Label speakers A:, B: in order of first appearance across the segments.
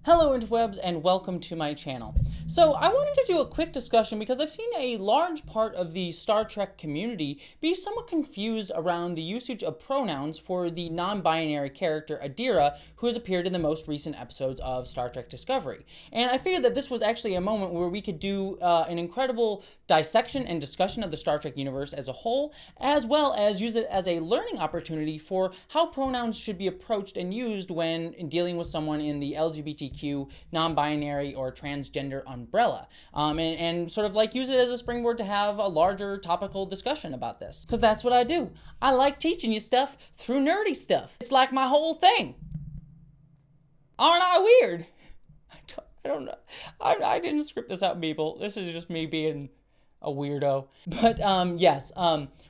A: Hello interwebs and welcome to my channel. So I wanted to do a quick discussion because I've seen a large part of the Star Trek community be somewhat confused around the usage of pronouns for the non-binary character Adira, who has appeared in the most recent episodes of Star Trek Discovery. And I figured that this was actually a moment where we could do an incredible dissection and discussion of the Star Trek universe as a whole, as well as use it as a learning opportunity for how pronouns should be approached and used when dealing with someone in the LGBTQ, non-binary, or transgender umbrella, and sort of like use it as a springboard to have a larger topical discussion about this. Because that's what I do. I like teaching you stuff through nerdy stuff. It's like my whole thing. Aren't I weird? I don't know. I didn't script this out, people. This is just me being a weirdo. But yes,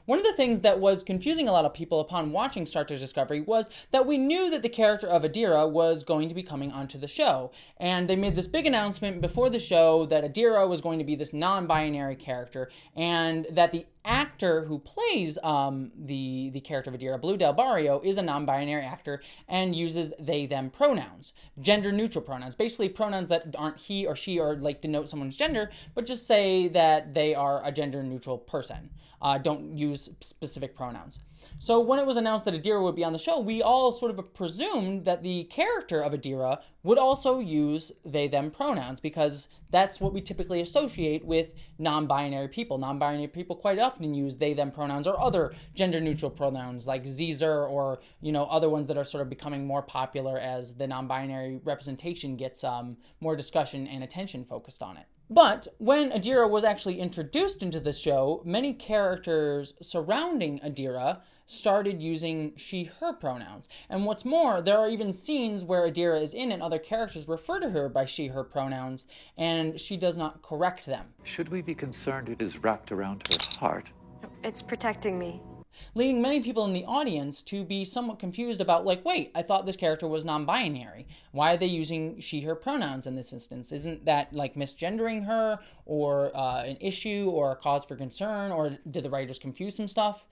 A: one of the things that was confusing a lot of people upon watching Star Trek Discovery was that we knew that the character of Adira was going to be coming onto the show. And they made this big announcement before the show that Adira was going to be this non-binary character, and that the actor who plays the character of Adira, Blue Del Barrio, is a non-binary actor and uses they/them pronouns, gender-neutral pronouns, basically pronouns that aren't he or she or like denote someone's gender, but just say that they are a gender-neutral person. Don't use specific pronouns. So when it was announced that Adira would be on the show, we all sort of presumed that the character of Adira would also use they/them pronouns, because that's what we typically associate with non-binary people. Non-binary people quite often use they/them pronouns or other gender-neutral pronouns like Zer, or other ones that are sort of becoming more popular as the non-binary representation gets more discussion and attention focused on it. But when Adira was actually introduced into the show, many characters surrounding Adira started using she/her pronouns. And what's more, there are even scenes where Adira is in and other characters refer to her by she/her pronouns, and she does not correct them.
B: Should we be concerned it is wrapped around her heart?
C: It's protecting me.
A: Leading many people in the audience to be somewhat confused about, like, wait, I thought this character was non-binary. Why are they using she/her pronouns in this instance? Isn't that like misgendering her, or an issue, or a cause for concern, or did the writers confuse some stuff?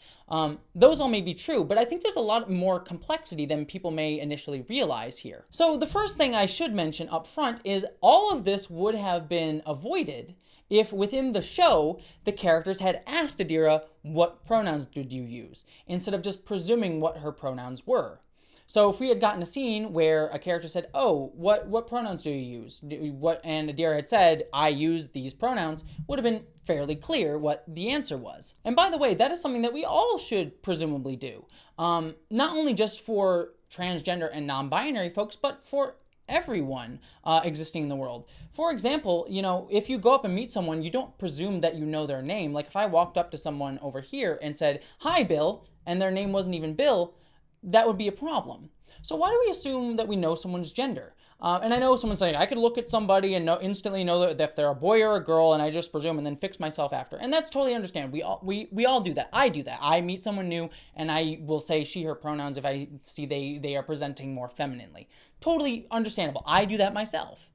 A: Those all may be true, but I think there's a lot more complexity than people may initially realize here. So the first thing I should mention up front is all of this would have been avoided if within the show, the characters had asked Adira, what pronouns did you use, instead of just presuming what her pronouns were. So if we had gotten a scene where a character said, oh, what pronouns do you use? And Adira had said, I use these pronouns, would have been fairly clear what the answer was. And by the way, that is something that we all should presumably do. Not only just for transgender and non-binary folks, but for everyone existing in the world. For example, if you go up and meet someone, you don't presume that you know their name. Like if I walked up to someone over here and said, hi, Bill, and their name wasn't even Bill, that would be a problem. So why do we assume that we know someone's gender? And I know someone's saying, I could look at somebody and instantly know that if they're a boy or a girl, and I just presume and then fix myself after. And that's totally understandable. We all do that. I do that. I meet someone new and I will say she, her pronouns if I see they are presenting more femininely. Totally understandable. I do that myself.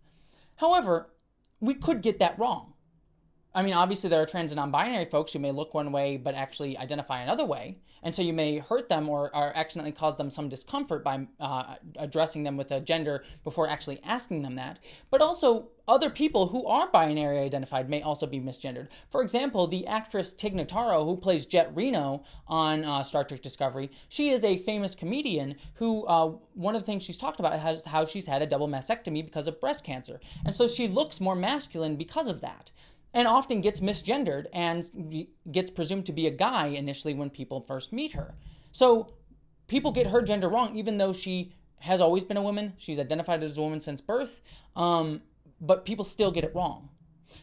A: However, we could get that wrong. I mean, obviously there are trans and non-binary folks who may look one way but actually identify another way. And so you may hurt them or accidentally cause them some discomfort by addressing them with a gender before actually asking them that. But also, other people who are binary identified may also be misgendered. For example, the actress Tig Notaro, who plays Jet Reno on Star Trek Discovery, she is a famous comedian who, one of the things she's talked about is how she's had a double mastectomy because of breast cancer. And so she looks more masculine because of that, and often gets misgendered and gets presumed to be a guy initially when people first meet her. So people get her gender wrong, even though she has always been a woman. She's identified as a woman since birth, but people still get it wrong.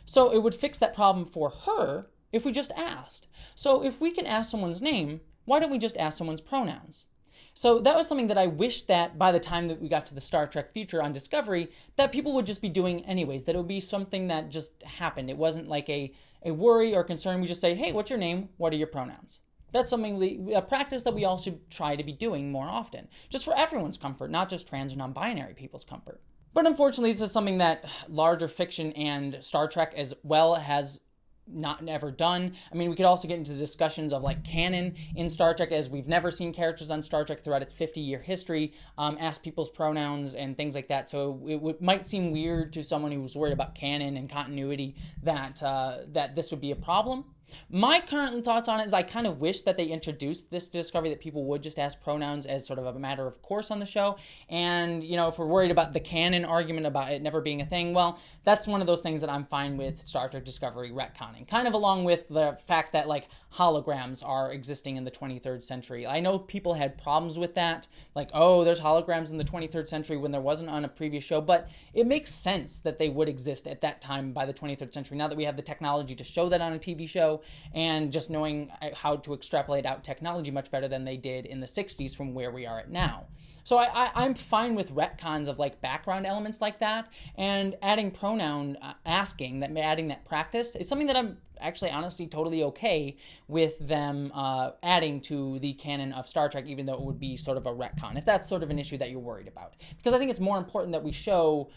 A: So it would fix that problem for her if we just asked. So if we can ask someone's name, why don't we just ask someone's pronouns? So that was something that I wish that by the time that we got to the Star Trek future on Discovery, that people would just be doing anyways, that it would be something that just happened. It wasn't like a worry or concern. We just say, hey, what's your name? What are your pronouns? That's something, a practice that we all should try to be doing more often, just for everyone's comfort, not just trans or non-binary people's comfort. But unfortunately, this is something that larger fiction and Star Trek as well has not never done. I mean, we could also get into discussions of like canon in Star Trek, as we've never seen characters on Star Trek throughout its 50-year history ask people's pronouns and things like that. So it might seem weird to someone who's worried about canon and continuity that that this would be a problem. My current thoughts on it is I kind of wish that they introduced this discovery that people would just ask pronouns as sort of a matter of course on the show. And, you know, if we're worried about the canon argument about it never being a thing, well, that's one of those things that I'm fine with Star Trek Discovery retconning. Kind of along with the fact that, like, holograms are existing in the 23rd century. I know people had problems with that. Like, oh, there's holograms in the 23rd century when there wasn't on a previous show. But it makes sense that they would exist at that time by the 23rd century, now that we have the technology to show that on a TV show. And just knowing how to extrapolate out technology much better than they did in the 60s from where we are at now. So I'm fine with retcons of like background elements like that, and adding pronoun adding that practice is something that I'm actually honestly totally okay with them adding to the canon of Star Trek, even though it would be sort of a retcon, if that's sort of an issue that you're worried about. Because I think it's more important that we show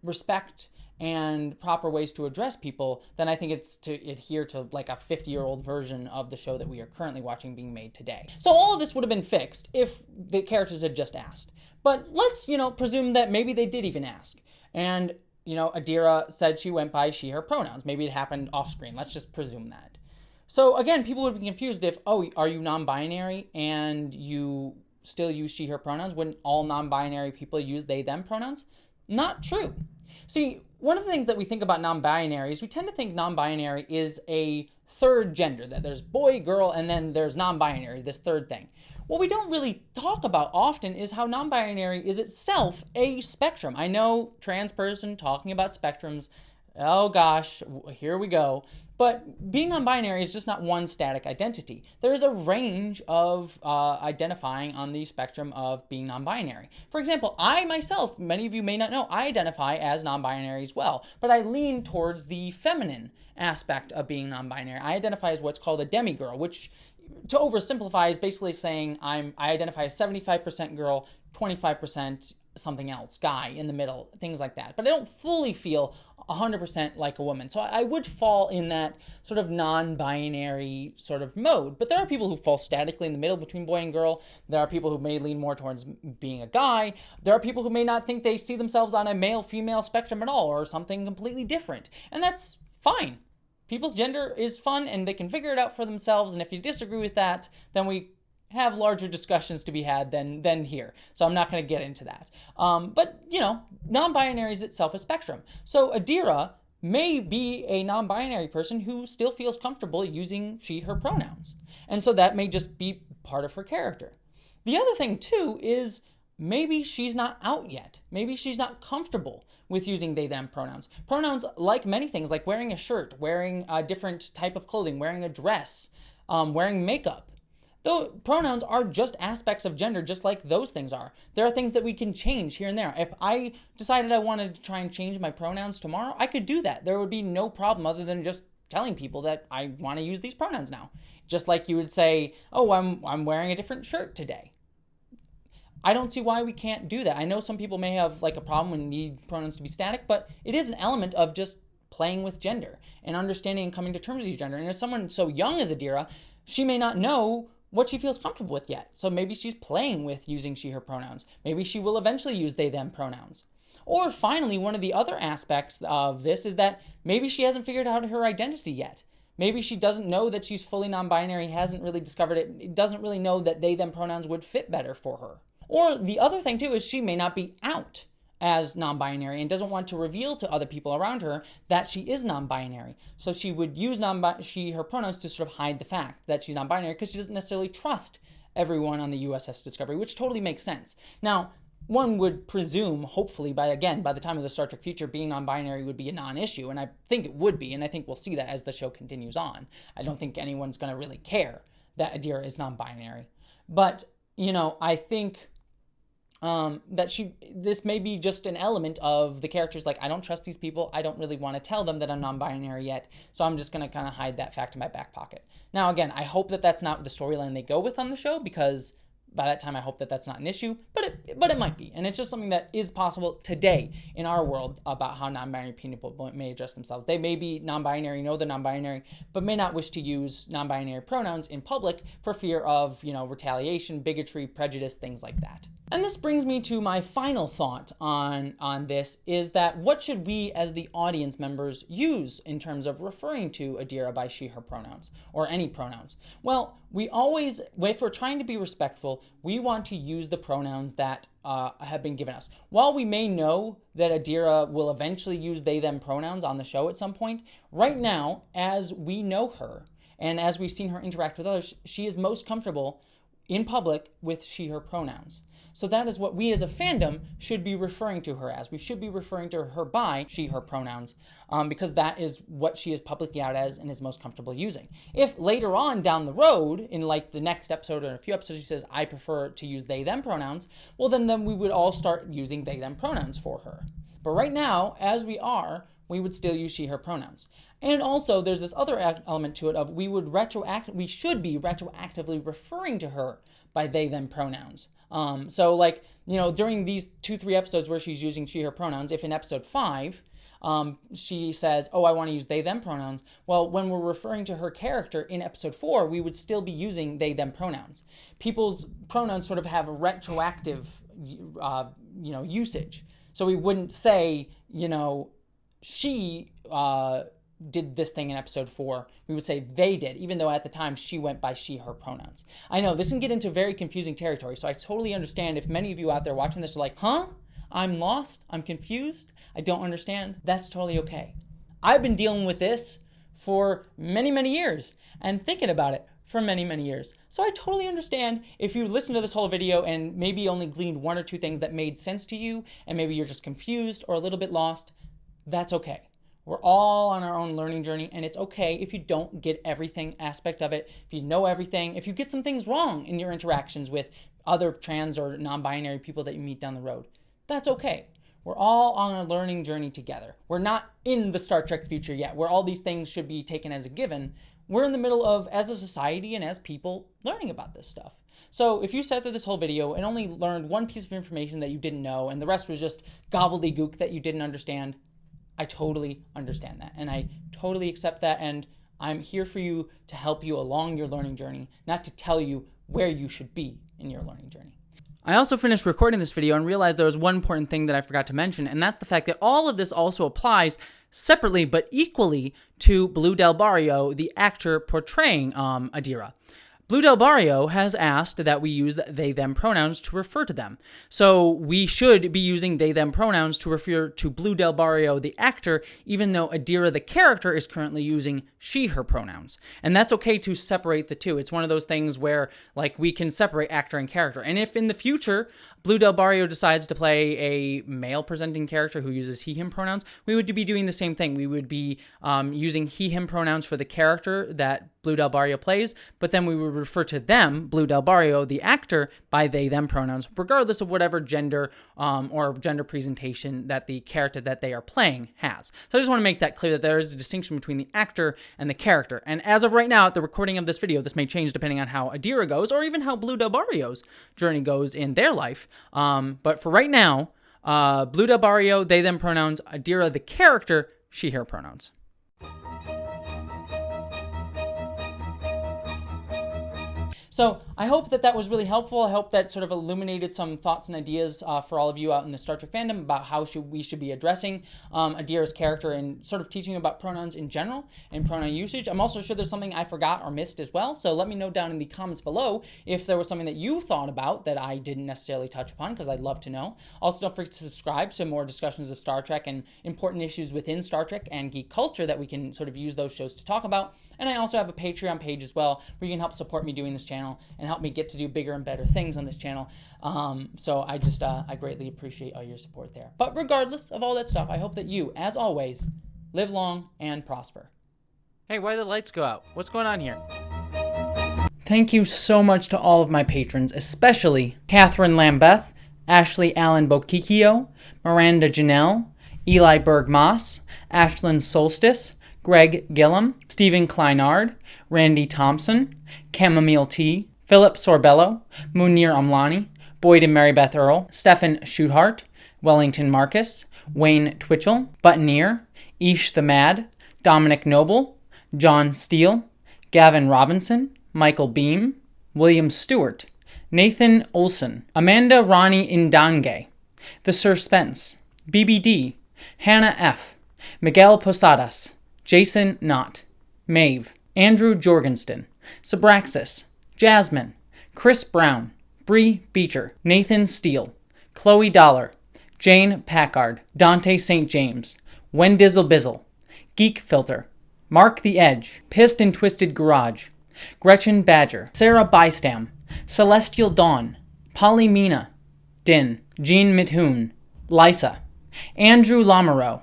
A: respect and proper ways to address people than I think it's to adhere to like a 50-year-old version of the show that we are currently watching being made today. So all of this would have been fixed if the characters had just asked. But let's, presume that maybe they did even ask. And, Adira said she went by she, her pronouns. Maybe it happened off screen. Let's just presume that. So again, people would be confused if, oh, are you non-binary and you still use she, her pronouns? Wouldn't all non-binary people use they, them pronouns? Not true. See, one of the things that we think about non-binary is we tend to think non-binary is a third gender, that there's boy, girl, and then there's non-binary, this third thing. What we don't really talk about often is how non-binary is itself a spectrum. I know, trans person talking about spectrums, oh gosh, here we go. But being non-binary is just not one static identity. There is a range of identifying on the spectrum of being non-binary. For example, I myself, many of you may not know, I identify as non-binary as well, but I lean towards the feminine aspect of being non-binary. I identify as what's called a demigirl, which, to oversimplify, is basically saying I identify as 75% girl, 25% something else, guy in the middle, things like that. But I don't fully feel 100% like a woman. So I would fall in that sort of non-binary sort of mode. But there are people who fall statically in the middle between boy and girl. There are people who may lean more towards being a guy. There are people who may not think they see themselves on a male-female spectrum at all, or something completely different. And that's fine. People's gender is fun and they can figure it out for themselves. And if you disagree with that, then we have larger discussions to be had than here. So I'm not going to get into that. But, non-binary is itself a spectrum. So Adira may be a non-binary person who still feels comfortable using she, her pronouns. And so that may just be part of her character. The other thing, too, is maybe she's not out yet. Maybe she's not comfortable with using they, them pronouns. Pronouns, like many things, like wearing a shirt, wearing a different type of clothing, wearing a dress, wearing makeup. Though pronouns are just aspects of gender, just like those things are. There are things that we can change here and there. If I decided I wanted to try and change my pronouns tomorrow, I could do that. There would be no problem other than just telling people that I want to use these pronouns now. Just like you would say, oh, I'm wearing a different shirt today. I don't see why we can't do that. I know some people may have like a problem and need pronouns to be static, but it is an element of just playing with gender and understanding and coming to terms with your gender. And as someone so young as Adira, she may not know what she feels comfortable with yet. So maybe she's playing with using she, her pronouns. Maybe she will eventually use they, them pronouns. Or finally, one of the other aspects of this is that maybe she hasn't figured out her identity yet. Maybe she doesn't know that she's fully non-binary, hasn't really discovered it, doesn't really know that they, them pronouns would fit better for her. Or the other thing too is she may not be out as non-binary and doesn't want to reveal to other people around her that she is non-binary. So she would use she, her pronouns to sort of hide the fact that she's non-binary because she doesn't necessarily trust everyone on the USS Discovery, which totally makes sense. Now, one would presume, hopefully, by the time of the Star Trek future, being non-binary would be a non-issue, and I think it would be, and I think we'll see that as the show continues on. I don't think anyone's going to really care that Adira is non-binary. But, I think this may be just an element of the characters, like, I don't trust these people, I don't really want to tell them that I'm non-binary yet, so I'm just going to kind of hide that fact in my back pocket. Now, again, I hope that that's not the storyline they go with on the show, because By that time, I hope that that's not an issue, but it might be. And it's just something that is possible today in our world about how non-binary people may address themselves. They may be non-binary, know they're non-binary, but may not wish to use non-binary pronouns in public for fear of, retaliation, bigotry, prejudice, things like that. And this brings me to my final thought on this, is that what should we as the audience members use in terms of referring to Adira by she, her pronouns, or any pronouns? Well, we always, if we're trying to be respectful, we want to use the pronouns that have been given us. While we may know that Adira will eventually use they, them pronouns on the show at some point, right now, as we know her, and as we've seen her interact with others, she is most comfortable in public with she, her pronouns. So that is what we as a fandom should be referring to her as. We should be referring to her by she, her pronouns, because that is what she is publicly out as and is most comfortable using. If later on down the road, in like the next episode or a few episodes, she says, I prefer to use they, them pronouns, well, then we would all start using they, them pronouns for her. But right now, as we are, we would still use she, her pronouns. And also, there's this other element to it of we should be retroactively referring to her by they, them pronouns. So like, during these 2-3 episodes where she's using she, her pronouns, if in episode 5, she says, I want to use they, them pronouns. Well, when we're referring to her character in episode 4, we would still be using they, them pronouns. People's pronouns sort of have a retroactive, usage. So we wouldn't say, she did this thing in episode 4. We would say they did, even though at the time she went by she, her pronouns. I know this can get into very confusing territory, so I totally understand if many of you out there watching this are like, I'm lost, I'm confused, I don't understand. That's totally okay. I've been dealing with this for many, many years and thinking about it for many, many years. So I totally understand if you listen to this whole video and maybe only gleaned 1 or 2 things that made sense to you, and maybe you're just confused or a little bit lost. That's okay. We're all on our own learning journey, and it's okay if you don't get everything aspect of it, if you know everything, if you get some things wrong in your interactions with other trans or non-binary people that you meet down the road. That's okay. We're all on a learning journey together. We're not in the Star Trek future yet, where all these things should be taken as a given. We're in the middle of, as a society and as people, learning about this stuff. So if you sat through this whole video and only learned one piece of information that you didn't know, and the rest was just gobbledygook that you didn't understand, I totally understand that, and I totally accept that, and I'm here for you to help you along your learning journey, not to tell you where you should be in your learning journey. I also finished recording this video and realized there was one important thing that I forgot to mention, and that's the fact that all of this also applies separately but equally to Blue Del Barrio, the actor portraying Adira. Blue Del Barrio has asked that we use they, them pronouns to refer to them. So we should be using they, them pronouns to refer to Blue Del Barrio, the actor, even though Adira, the character, is currently using she, her pronouns. And that's okay to separate the two. It's one of those things where, like, we can separate actor and character. And if in the future Blue Del Barrio decides to play a male-presenting character who uses he, him pronouns, we would be doing the same thing. We would be using he, him pronouns for the character that Blue Del Barrio plays, but then we would refer to them, Blue Del Barrio, the actor, by they, them pronouns, regardless of whatever gender or gender presentation that the character that they are playing has. So I just want to make that clear that there is a distinction between the actor and the character. And as of right now, at the recording of this video, this may change depending on how Adira goes, or even how Blue Del Barrio's journey goes in their life. But for right now, Blue Del Barrio, they, them pronouns, Adira, the character, she, her pronouns. So I hope that was really helpful. I hope that sort of illuminated some thoughts and ideas for all of you out in the Star Trek fandom about how we should be addressing Adira's character and sort of teaching about pronouns in general and pronoun usage. I'm also sure there's something I forgot or missed as well. So let me know down in the comments below if there was something that you thought about that I didn't necessarily touch upon, because I'd love to know. Also, don't forget to subscribe to more discussions of Star Trek and important issues within Star Trek and geek culture that we can sort of use those shows to talk about. And I also have a Patreon page as well where you can help support me doing this channel and help me get to do bigger and better things on this channel. So I greatly appreciate all your support there. But regardless of all that stuff, I hope that you, as always, live long and prosper. Hey, why did the lights go out? What's going on here? Thank you so much to all of my patrons, especially Catherine Lambeth, Ashley Allen Bokikio, Miranda Janelle, Eli Berg-Moss, Ashlyn Solstice, Greg Gillum, Stephen Kleinard, Randy Thompson, Chamomile Tea, Philip Sorbello, Munir Amlani, Boyd and Marybeth Earl, Stephen Schuthart, Wellington Marcus, Wayne Twitchell, Buttoneer, Ish the Mad, Dominic Noble, John Steele, Gavin Robinson, Michael Beam, William Stewart, Nathan Olson, Amanda Ronnie Indange, The Suspense, BBD, Hannah F., Miguel Posadas, Jason Knott, Maeve, Andrew Jorgenston, Sabraxis, Jasmine, Chris Brown, Bree Beecher, Nathan Steele, Chloe Dollar, Jane Packard, Dante St. James, Wendizzle Bizzle, Geek Filter, Mark the Edge, Pissed and Twisted Garage, Gretchen Badger, Sarah Bystam, Celestial Dawn, Polly Mina, Din, Jean Mithoon, Lysa, Andrew Lamoureux,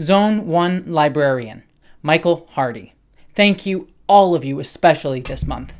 A: Zone 1 Librarian, Michael Hardy. Thank you, all of you, especially this month.